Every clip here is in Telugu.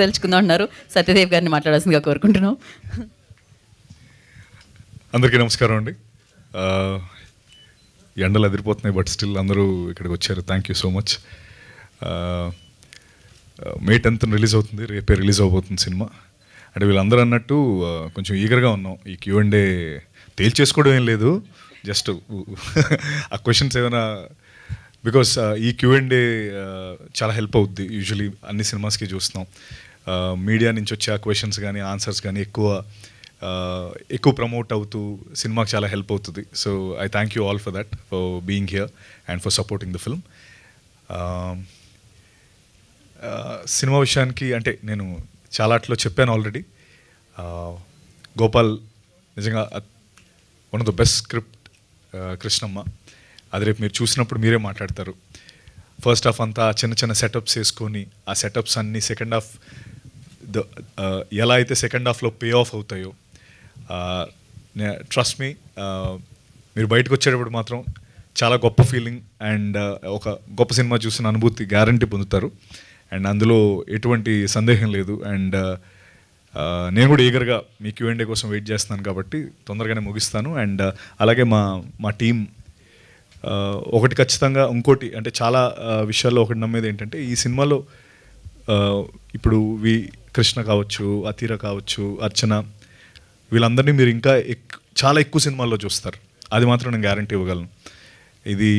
తెలుసుకుందాం అంటున్నారు. సత్యదేవ్ గారిని మాట్లాడాల్సిందిగా కోరుకుంటున్నాం. అందరికీ నమస్కారం అండి. ఎండలు అదిరిపోతున్నాయి, బట్ స్టిల్ అందరూ ఇక్కడికి వచ్చారు. Thank you so much. May 10th release అవుతుంది, రేపే రిలీజ్ అవబోతుంది సినిమా. అంటే వీళ్ళందరూ అన్నట్టు కొంచెం ఈగర్గా ఉన్నాం. ఈ Q&A తేల్చేసుకోవడం ఏం లేదు, జస్ట్ ఆ క్వశ్చన్స్ ఏమైనా, బికాస్ ఈ Q&A చాలా హెల్ప్ అవుద్ది. యూజువలీ అన్ని సినిమాస్కి చూస్తున్నాం, మీడియా నుంచి వచ్చే ఆ క్వశ్చన్స్ కానీ ఆన్సర్స్ కానీ ఎక్కువ ప్రమోట్ అవుతూ సినిమాకి చాలా హెల్ప్ అవుతుంది. So I thank you all for that, for being here and for supporting the film. Cinema విషయానికి అంటే నేను చాలాట్లో చెప్పాను ఆల్రెడీ. గోపాల్ నిజంగా one of the best script, Krishnamma. అది రేపు మీరు చూసినప్పుడు మీరే మాట్లాడతారు. ఫస్ట్ హాఫ్ అంతా చిన్న చిన్న సెటప్స్ వేసుకొని ఆ సెటప్స్ అన్నీ సెకండ్ హాఫ్ ఎలా అయితే సెకండ్ హాఫ్లో పే ఆఫ్ అవుతాయో, ట్రస్ట్ మీ, మీరు బయటకు వచ్చేటప్పుడు మాత్రం చాలా గొప్ప ఫీలింగ్ అండ్ ఒక గొప్ప సినిమా చూసిన అనుభూతి గ్యారంటీ పొందుతారు. అండ్ అందులో ఎటువంటి సందేహం లేదు. అండ్ నేను కూడా ఈగర్గా మీ Q&A కోసం వెయిట్ చేస్తున్నాను కాబట్టి తొందరగానే ముగిస్తాను. అండ్ అలాగే మా టీం ఒకటి ఖచ్చితంగా, ఇంకోటి అంటే చాలా విషయాల్లో ఒకటి నమ్మేది ఏంటంటే, ఈ సినిమాలో ఇప్పుడు కృష్ణ కావచ్చు, అతీర కావచ్చు, అర్చన, వీళ్ళందరినీ మీరు ఇంకా చాలా ఎక్కువ సినిమాల్లో చూస్తారు. అది మాత్రం నేను గ్యారంటీ ఇవ్వగలను. ఇది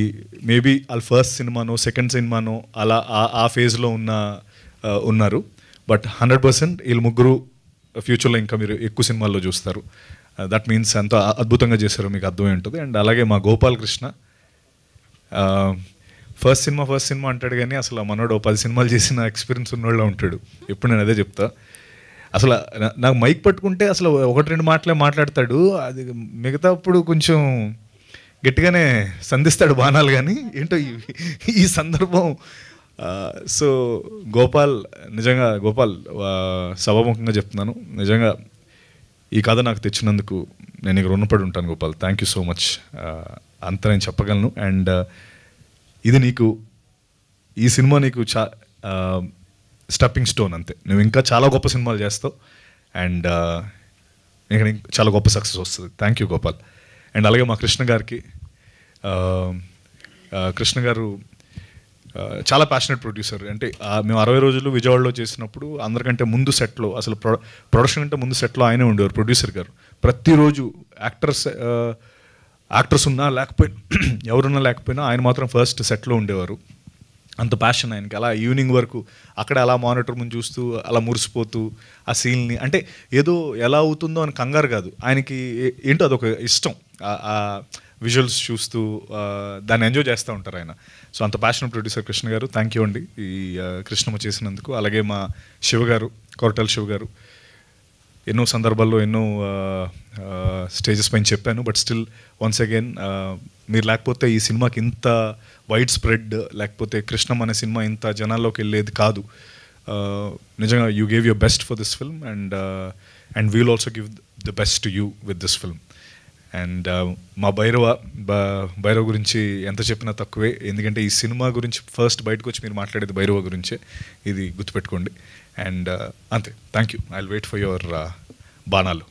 మేబీ వాళ్ళ ఫస్ట్ సినిమానో సెకండ్ సినిమానో అలా ఆ ఫేజ్లో ఉన్నారు. బట్ 100% వీళ్ళు ముగ్గురు ఫ్యూచర్లో ఇంకా మీరు ఎక్కువ సినిమాల్లో చూస్తారు. దట్ మీన్స్ ఎంతో అద్భుతంగా చేశారో మీకు అర్థమై ఉంటుంది. అండ్ అలాగే మా గోపాల్ కృష్ణ ఫస్ట్ సినిమా అంటాడు కానీ అసలు మనోడు 10 సినిమాలు చేసిన ఎక్స్పీరియన్స్ ఉన్నోళ్ళ ఉంటాడు. ఎప్పుడు నేను అదే చెప్తా. అసలు నాకు మైక్ పట్టుకుంటే అసలు 1-2 మాటలే మాట్లాడతాడు. అది మిగతా అప్పుడు కొంచెం గట్టిగానే సంధిస్తాడు బాణాలు. కానీ ఏంటో ఈ సందర్భం. సో గోపాల్, నిజంగా గోపాల్, సభాముఖంగా చెప్తున్నాను, నిజంగా ఈ కథ నాకు తెచ్చినందుకు నేను ఇక రుణపడి ఉంటాను Gopal. Thank you so much. అంత నేను చెప్పగలను. అండ్ ఈ సినిమా నీకు స్టెప్పింగ్ స్టోన్ అంతే. నువ్వు ఇంకా చాలా గొప్ప సినిమాలు చేస్తావు అండ్ నీకు చాలా గొప్ప సక్సెస్ వస్తుంది. Thank you Gopal. అండ్ అలాగే మా కృష్ణ గారికి, కృష్ణ గారు చాలా ప్యాషనెట్ ప్రొడ్యూసర్. అంటే మేము 60 రోజులు విజయవాడలో చేసినప్పుడు అందరికంటే ముందు సెట్లో, అసలు ప్రొడక్షన్ కంటే ముందు సెట్లో ఆయనే ఉండేవారు, ప్రొడ్యూసర్ గారు. ప్రతిరోజు యాక్టర్స్ ఉన్నా లేకపోయినా, ఎవరున్నా లేకపోయినా ఆయన మాత్రం ఫస్ట్ సెట్లో ఉండేవారు. అంత ప్యాషన్ ఆయనకి. అలా ఈవినింగ్ వరకు అక్కడ అలా మానిటర్ ముందు చూస్తూ అలా మురిసిపోతూ ఆ సీన్ని, అంటే ఏదో ఎలా అవుతుందో అని కంగారు కాదు, ఆయనకి ఏంటో అదొక ఇష్టం. ఆ విజువల్స్ చూస్తూ దాన్ని ఎంజాయ్ చేస్తూ ఉంటారు ఆయన. సో అంత ప్యాషన్ ప్రొడ్యూసర్ కృష్ణ గారు. థ్యాంక్ యూ అండి ఈ కృష్ణమ్మ చేసినందుకు. అలాగే మా శివ గారు, కొరటాల శివ గారు, ఎన్నో సందర్భాల్లో ఎన్నో స్టేజెస్ పైన చెప్పాను. బట్ స్టిల్ వన్స్ అగైన్, మీరు లేకపోతే ఈ సినిమాకి ఇంత వైడ్ స్ప్రెడ్, లేకపోతే కృష్ణమ్మ అనే సినిమా ఇంత జనాల్లోకి వెళ్ళేది కాదు. నిజంగా you gave your best for this film and we will also give the best to you with this film. And మా భైరవ గురించి ఎంత చెప్పినా తక్కువే. ఎందుకంటే ఈ సినిమా గురించి ఫస్ట్ బయటకు వచ్చి మీరు మాట్లాడేది భైరవ గురించే, ఇది గుర్తుపెట్టుకోండి. అండ్ అంతే. Thank you. I will wait for your బాణాలు.